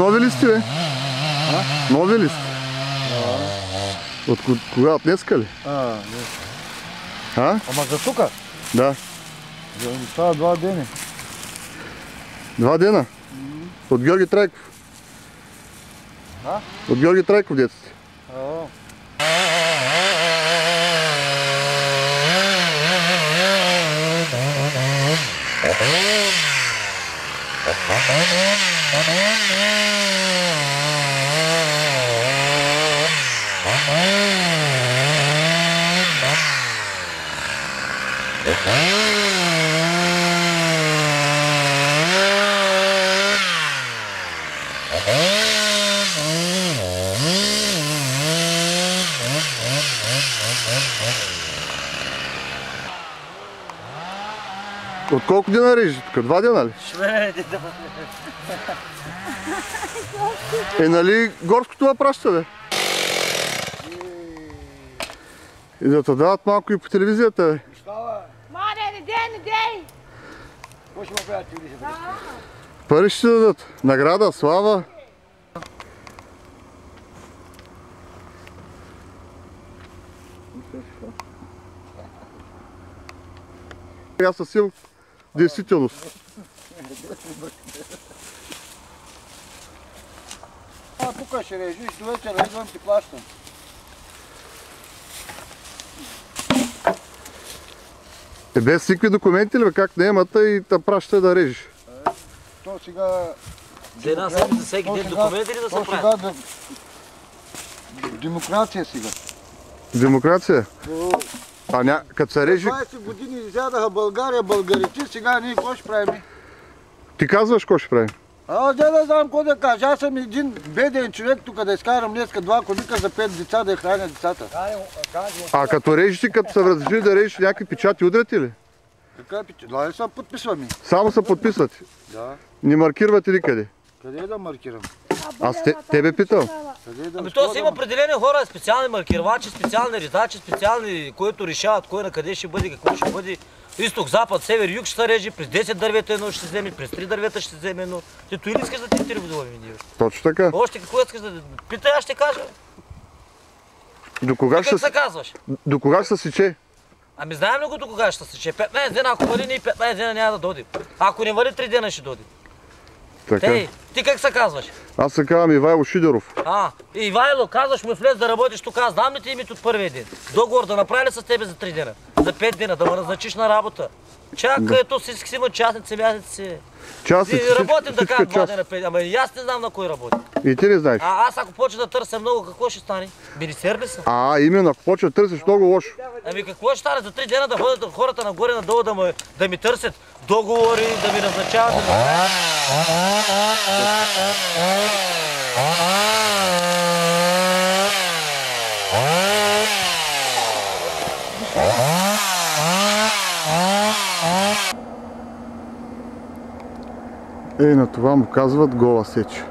нови ли сте, бе? Нови ли сте? От кога? От днеска ли? Не. А? Ама за тука? Да. Това 2 дни. 2 дена? От Георги Трайков. От Георги Трайков детството. От колко дена режи тук? 2 дена ли? Нали горското ме праща, бе? И да те дават малко и по телевизията, бе. Маре, не дей! Какво ще му правят ти? Пари ще дадат. Награда, слава. Аз със сил действителност. Тук ще режиш, до вечера идвам ти плащам. Без никакви документи ли, бе? Как не емата и те праща да режеш? То сега... За една седмица всеки ден документи ли да се правят? То сега демокрация сега. Демокрация? Като се режи... 20 години изядаха България, българите, сега ние какво ще правим? Ти казваш какво ще правим? Аз да знам какво да кажа. Аз съм един беден човек тук да изкарам днеска 2 коника за 5 деца да храня децата. А като режиш ти, като са разрешили да режиш някакви печати, удряти ли? Каква печат? Да, не са подписваме. Само са подписват. Да. Не маркирвате никъде. Къде да маркирам? Аз тебе питам. Ами то си има определени хора, специални маркировачи, специални ризачи, специални, които решават кой на къде ще бъде, какво ще бъде. Изток, запад, север, юг ще се реже, през 10 дървета едно ще се вземе, през 3 дървета ще се вземе едно. Ти той ли искаш да ти интервюваме ние? Точно така. Още какво искаш да... Питай, аз ще кажа. До кога Как се казваш? До кога ще се сече? Ами знаем ли го до кога ще се сече? 15 дена, ако вали ние 15 дена няма да дойдем. Ако не вали 3 дена ще дойдем. Така. Ти как се казваш? Аз се казвам Ивайло Шидеров. Ивайло, казваш му влез да работиш тук, аз знам ли ти името от първия ден? Договор да направи ли с тебе за 3 дена? За 5 дена, да ме назначиш на работа? Чакай, ето всички си имат частници, мясници. Работим така, 2 дена, 5 дена, ама и аз не знам на кой работи. И ти не знаеш. Аз ако почна да търся много, какво ще стане? Министер ли съм? Именно, ако почва да търсиш много лошо. Ами какво ще стане за 3 дена да ходят хората нагоре надолу да ми търсят договори, да ми назначават? На това му казват гола сеч.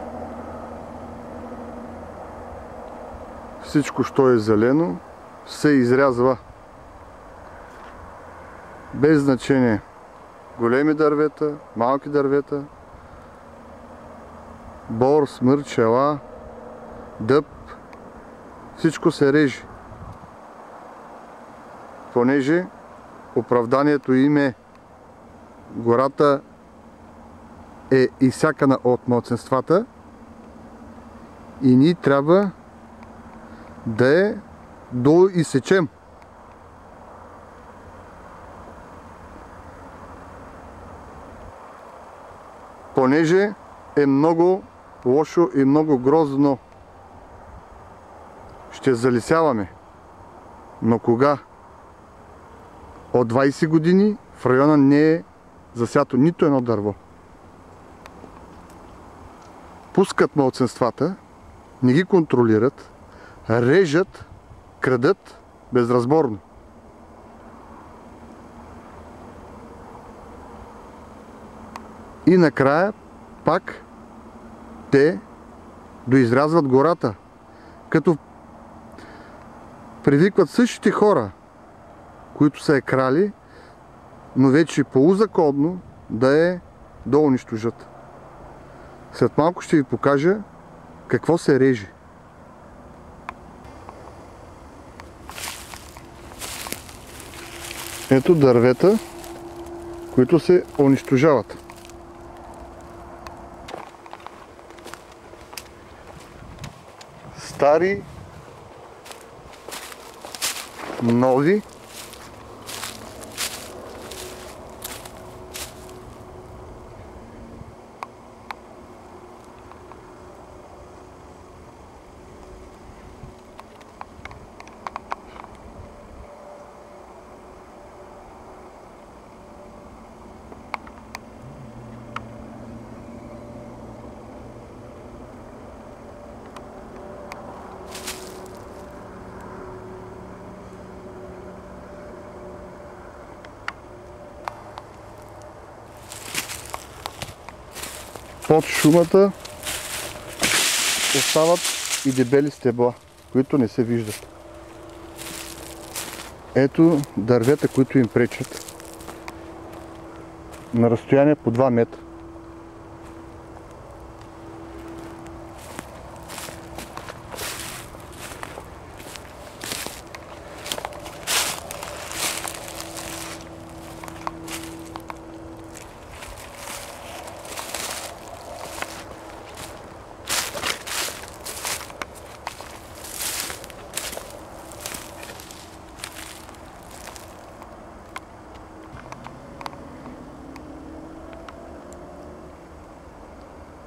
Всичко, що е зелено, се изрязва. Без значение. Големи дървета, малки дървета, бор, смърт, чела, дъб, всичко се реже. Понеже оправданието им е гората е изсякана от малцинствата и ние трябва да я доизсечем. Понеже е много лошо и много грозно. Ще залесяваме. Но кога? От 20 години в района не е засято нито едно дърво. Пускат малцинствата, не ги контролират, режат, крадат безразборно. И накрая пак те доизрязват гората, като привикват същите хора, които са крали, но вече полузаконно да унищожат. След малко ще ви покажа какво се реже. Ето дървета, които се унищожават. Стари, нови, под шумата остават и дебели стебла, които не се виждат. Ето дървета, които им пречат на разстояние по 2 метра.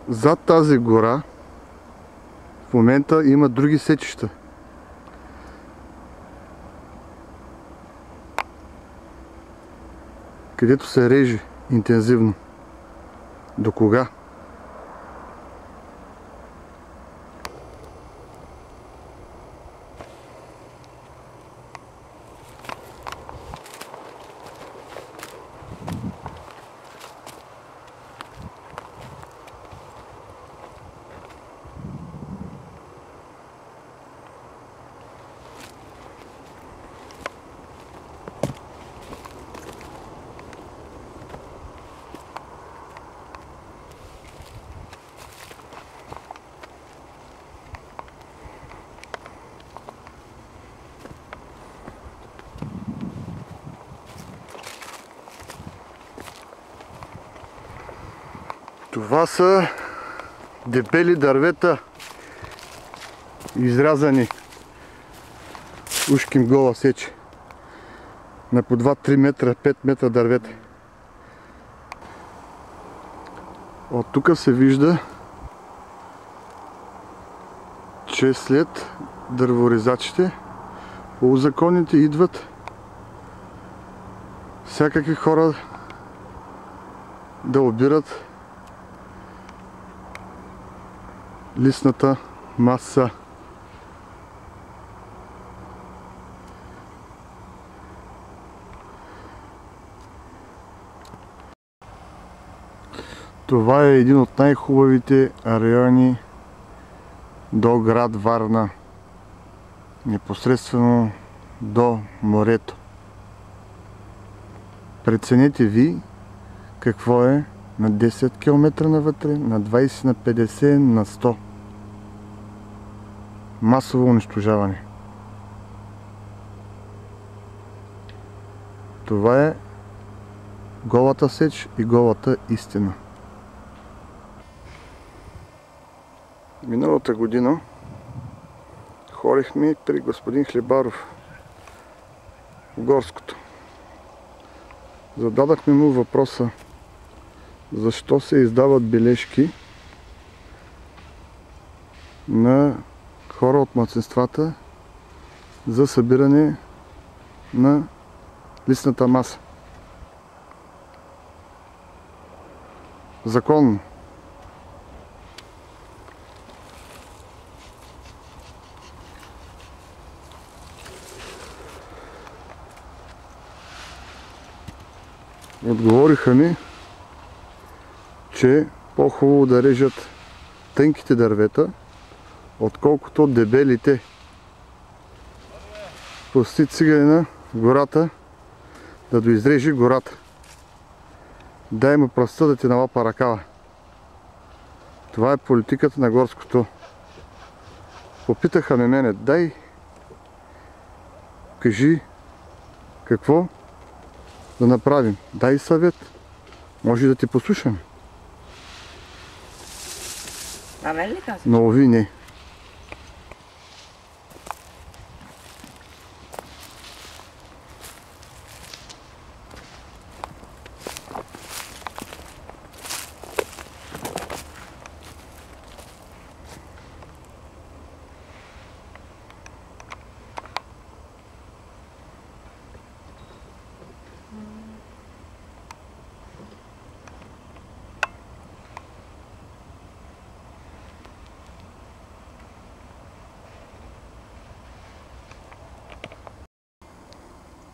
Зад тази гора в момента има други сечища. Където се реже интензивно. До кога? Това са дебели дървета, изрязани ушким гола сече на по 2-3 метра, 5 метра дървета. От тук се вижда, че след дърворезачите полузаконните идват всякакви хора да обират листната маса. Това е един от най-хубавите райони до град Варна, непосредствено до морето. Преценете ви какво е на 10 км навътре, на 20, на 50, на 100. Масово унищожаване. Това е голата сеч и голата истина. Миналата година ходихме при господин Хлебаров в Горското. Зададахме му въпроса защо се издават бележки на хора от малцинствата за събиране на листната маса. Законно. Отговориха ми, че по-хубаво да режат тънките дървета, отколкото дебелите. Пусти циганина в гората да доизрежи гората. Дай му пръста да ти налапа ръкава. Това е политиката на горското. Попитаха ме мене, дай, кажи какво да направим. Дай съвет. Може да те послушаме. А мен ли казваш? Но ви не.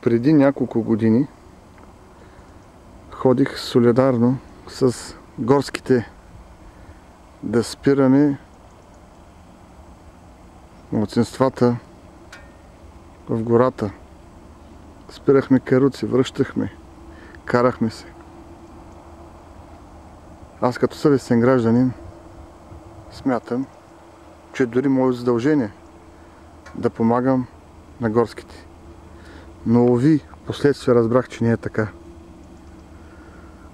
Преди няколко години ходих солидарно с горските да спираме малцинствата в гората. Спирахме каруци, връщахме, карахме се. Аз като съвестен гражданин смятам, че дори мое задължение да помагам на горските. Но уви, последствие разбрах, че не е така.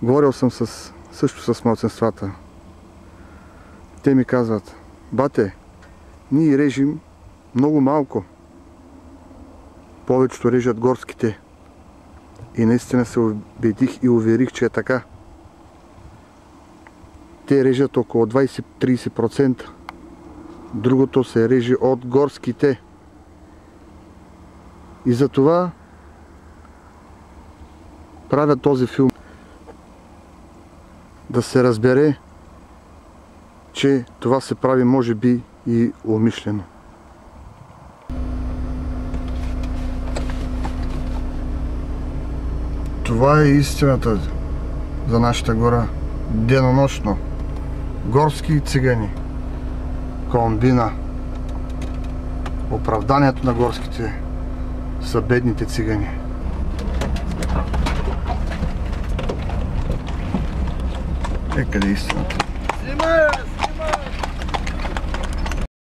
Говорил съм също с малцинствата. Те ми казват, бате, ние режим много малко. Повечето режат горските. И наистина се убедих и уверих, че е така. Те режат около 20-30%. Другото се реже от горските. И затова правя този филм. Да се разбере, че това се прави може би и умишлено. Това е истината за нашата гора. Денонощно. Горски цигани. Комбина. Оправданието на горските са бедните цигани. Къде е истината?